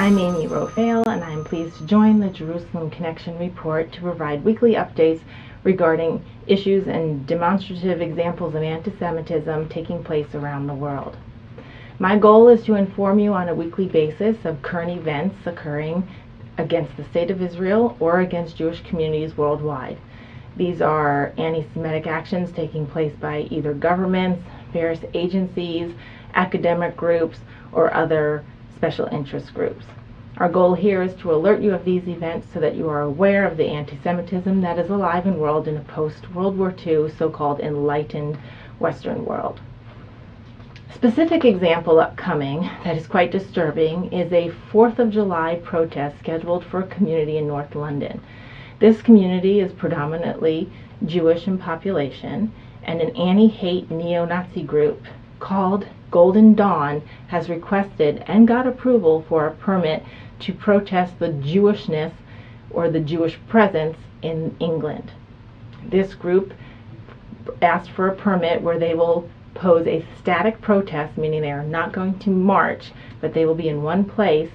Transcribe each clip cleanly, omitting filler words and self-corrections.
I'm Amy Rofale, and I'm pleased to join the Jerusalem Connection Report to provide weekly updates regarding issues and demonstrative examples of anti-Semitism taking place around the world. My goal is to inform you on a weekly basis of current events occurring against the State of Israel or against Jewish communities worldwide. These are anti-Semitic actions taking place by either governments, various agencies, academic groups, or other special interest groups. Our goal here is to alert you of these events so that you are aware of the anti-Semitism that is alive in world in a post-World War II so-called enlightened Western world. Specific example upcoming that is quite disturbing is a 4th of July protest scheduled for a community in North London. This community is predominantly Jewish in population, and an anti-hate neo-Nazi group called Golden Dawn has requested and got approval for a permit to protest the Jewishness or the Jewish presence in England. This group asked for a permit where they will pose a static protest, meaning they are not going to march, but they will be in one place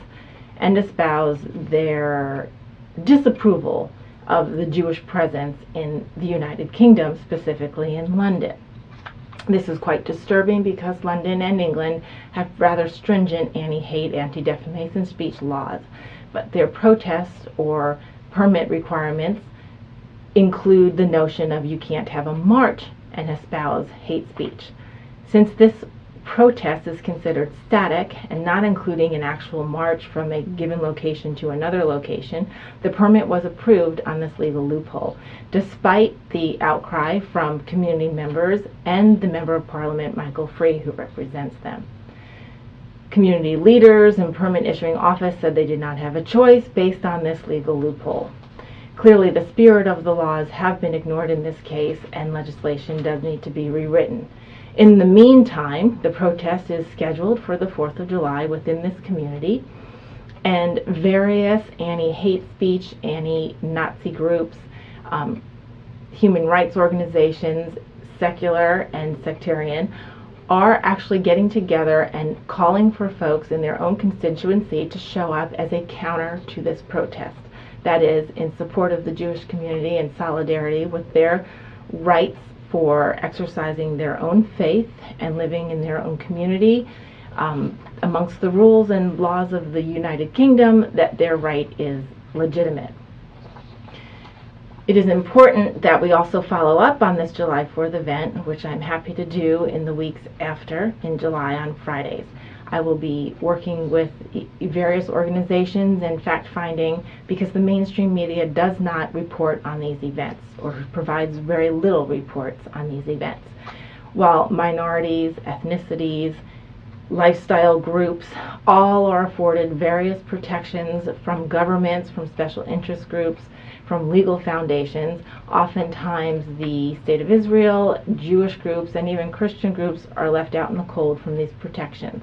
and espouse their disapproval of the Jewish presence in the United Kingdom, specifically in London. This is quite disturbing because London and England have rather stringent anti-hate, anti-defamation speech laws, but their protests or permit requirements include the notion of you can't have a march and espouse hate speech. Since this protest is considered static and not including an actual march from a given location to another location, the permit was approved on this legal loophole, despite the outcry from community members and the Member of Parliament, Michael Free, who represents them. Community leaders and permit issuing office said they did not have a choice based on this legal loophole. Clearly, the spirit of the laws have been ignored in this case, and legislation does need to be rewritten. In the meantime, the protest is scheduled for the 4th of July within this community, and various anti-hate speech, anti-Nazi groups, human rights organizations, secular and sectarian, are actually getting together and calling for folks in their own constituency to show up as a counter to this protest. That is, in support of the Jewish community and solidarity with their rights for exercising their own faith and living in their own community amongst the rules and laws of the United Kingdom, that their right is legitimate. It is important that we also follow up on this July 4th event, which I'm happy to do in the weeks after, in July on Fridays. I will be working with various organizations and fact-finding because the mainstream media does not report on these events or provides very little reports on these events. While minorities, ethnicities, lifestyle groups, all are afforded various protections from governments, from special interest groups, from legal foundations, oftentimes the State of Israel, Jewish groups, and even Christian groups are left out in the cold from these protections.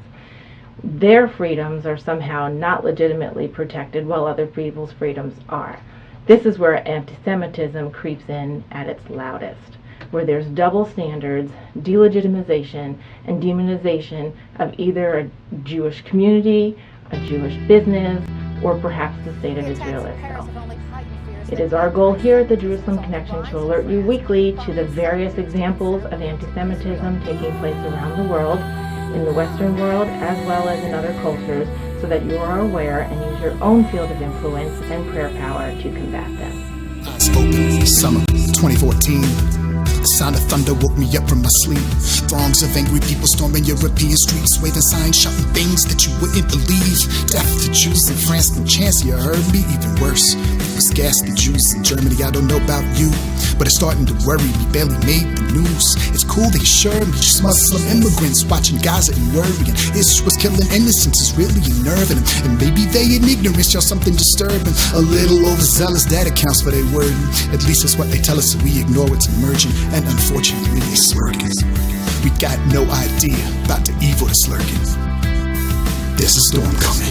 Their freedoms are somehow not legitimately protected while other people's freedoms are. This is where anti-Semitism creeps in at its loudest, where there's double standards, delegitimization, and demonization of either a Jewish community, a Jewish business, or perhaps the State of Israel itself. It is our goal here at the Jerusalem Connection to alert you weekly to the various examples of anti-Semitism taking place around the world, in the Western world as well as in other cultures, so that you are aware and use your own field of influence and prayer power to combat them. Eyes open, summer 2014. The sound of thunder woke me up from my sleep. Throngs of angry people storming European streets, waving signs, shouting things that you wouldn't believe. Death to Jews in France, no chance you heard me. Even worse, it was gas to Jews in Germany. I don't know about you, but it's starting to worry me. Barely made the news. It's cool they assured me just Muslim immigrants watching Gaza and worrying. Israel's killing innocents is really unnerving them. And maybe they in ignorance show something disturbing. A little overzealous, that accounts for their wording. At least that's what they tell us, so we ignore what's emerging. And unfortunately, they smirking. We got no idea about the evil that's lurking. There's a storm coming.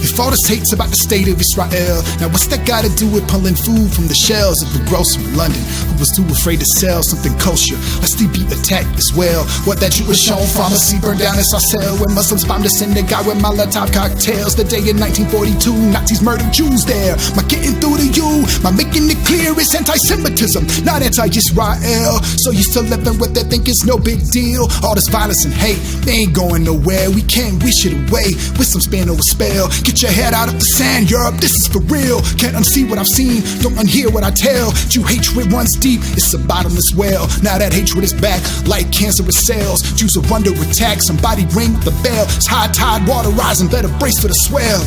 If all this hate's about the state of Israel, now what's that got to do with pulling food from the shelves of a grocer in London who was too afraid to sell something kosher, lest he be attacked as well? What that Jewish owned pharmacy burned down as I sell, when Muslims bombed us in the guy with Molotov cocktails. The day in 1942, Nazis murdered Jews there. My getting through to you, my making it clear, it's anti-Semitism, not anti-Israel. So you still living with that, think it's no big deal? All this violence and hate, they ain't going nowhere. We can't wish it away with some span or a spell. Get your head out of the sand, Europe, this is for real. Can't unsee what I've seen, don't unhear what I tell. Jew hatred runs deep, it's a bottomless well. Now that hatred is back, like cancerous cells. Jews are under attack, somebody ring the bell. It's high tide, water rising, better brace for the swell.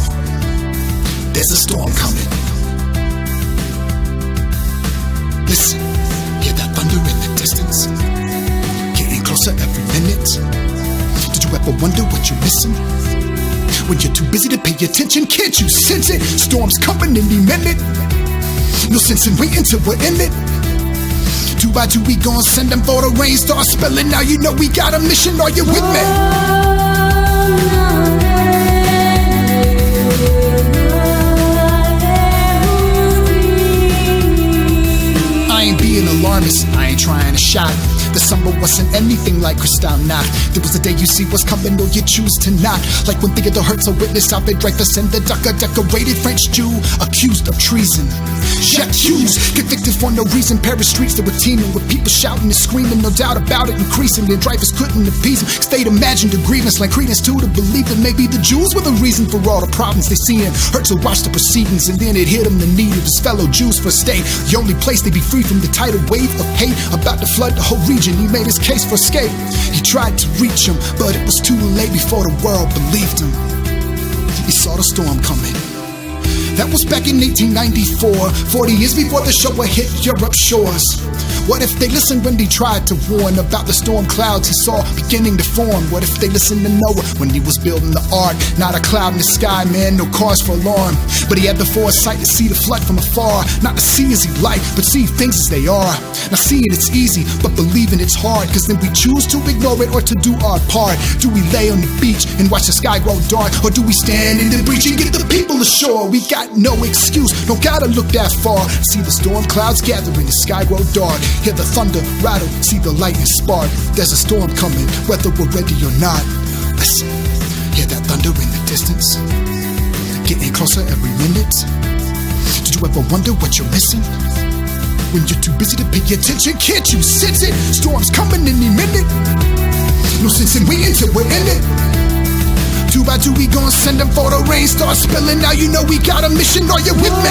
There's a storm coming. Listen, hear that thunder in the distance, getting closer every minute. Did you ever wonder what you're missing? When you're too busy to pay attention, can't you sense it? Storm's coming any minute. No sense in waiting till we're in it. 2 by 2 we gon' send them for the rain start spilling. Now you know we got a mission, are you with me? I ain't being alarmist, I ain't trying to shock. The summer wasn't anything like Kristallnacht. There was a day you see what's coming or you choose to not. Like when Theodore Herzl witnessed how they Dreyfus and the decorated French Jew accused of treason. Jacques Hughes convicted for no reason. Paris streets that were teeming with people shouting and screaming, no doubt about it, increasing. The Dreyfus couldn't appease them. They'd imagined a grievance like credence to believe that maybe the Jews were the reason for all the problems they seeing. Herzl watched the proceedings and then it hit him the need of his fellow Jews for a state. The only place they'd be free from the tidal wave of hate about to flood the whole region. He made his case for escape. He tried to reach him, but it was too late before the world believed him. He saw the storm coming. That was back in 1894, 40 years before the show hit Europe's shores. What if they listened when he tried to warn about the storm clouds he saw beginning to form? What if they listened to Noah when he was building the ark? Not a cloud in the sky, man, no cause for alarm. But he had the foresight to see the flood from afar. Not to see as he liked, but see things as they are. Now seeing it's easy, but believing it's hard. Cause then we choose to ignore it or to do our part. Do we lay on the beach and watch the sky grow dark? Or do we stand in the breach and get the people ashore? We got no excuse, don't gotta look that far. See the storm clouds gathering, the sky grow dark. Hear the thunder rattle, see the lightning spark. There's a storm coming, whether we're ready or not. Listen, hear that thunder in the distance, getting closer every minute. Did you ever wonder what you're missing? When you're too busy to pay attention, can't you sense it? Storm's coming any minute. No sense in waiting till we're in it. 2 by 2 we gon' send them for the rain start spilling. Now you know we got a mission, are you with me?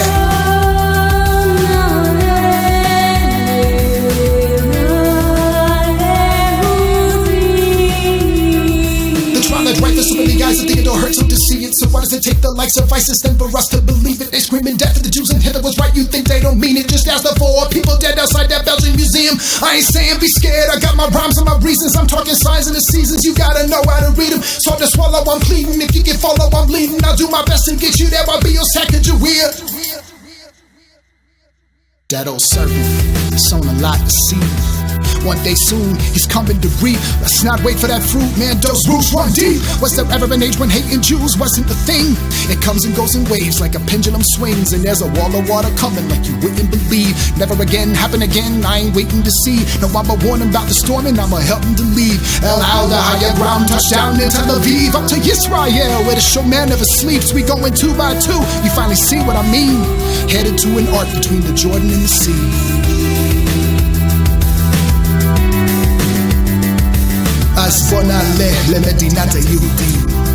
Dreyfus, so many guys that Theodore Herzl to see it. So why does it take the likes of ISIS then for us to believe it? They screaming death to the Jews and Hitler was right. You think they don't mean it? Just ask the 4 people dead outside that Belgian museum. I ain't saying be scared, I got my rhymes and my reasons. I'm talking signs of the seasons, you gotta know how to read them. So to swallow, I'm pleading. If you can follow, I'm bleeding. I'll do my best to get you there. I'll be your Sacagawea. That old serpent, sown a lot to see. One day soon, he's coming to reap. Let's not wait for that fruit, man, those roots run deep. Was there ever an age when hating Jews wasn't the thing? It comes and goes in waves like a pendulum swings. And there's a wall of water coming like you wouldn't believe. Never again, happen again, I ain't waiting to see. No, I'ma warn him about the storm and I'ma help him to leave. El Al, the higher ground, touchdown in Tel Aviv. Up to Israel, where the showman never sleeps. We going 2 by 2, you finally see what I mean. Headed to an arc between the Jordan and the sea. אז בוא נעלה למדינת היהודים.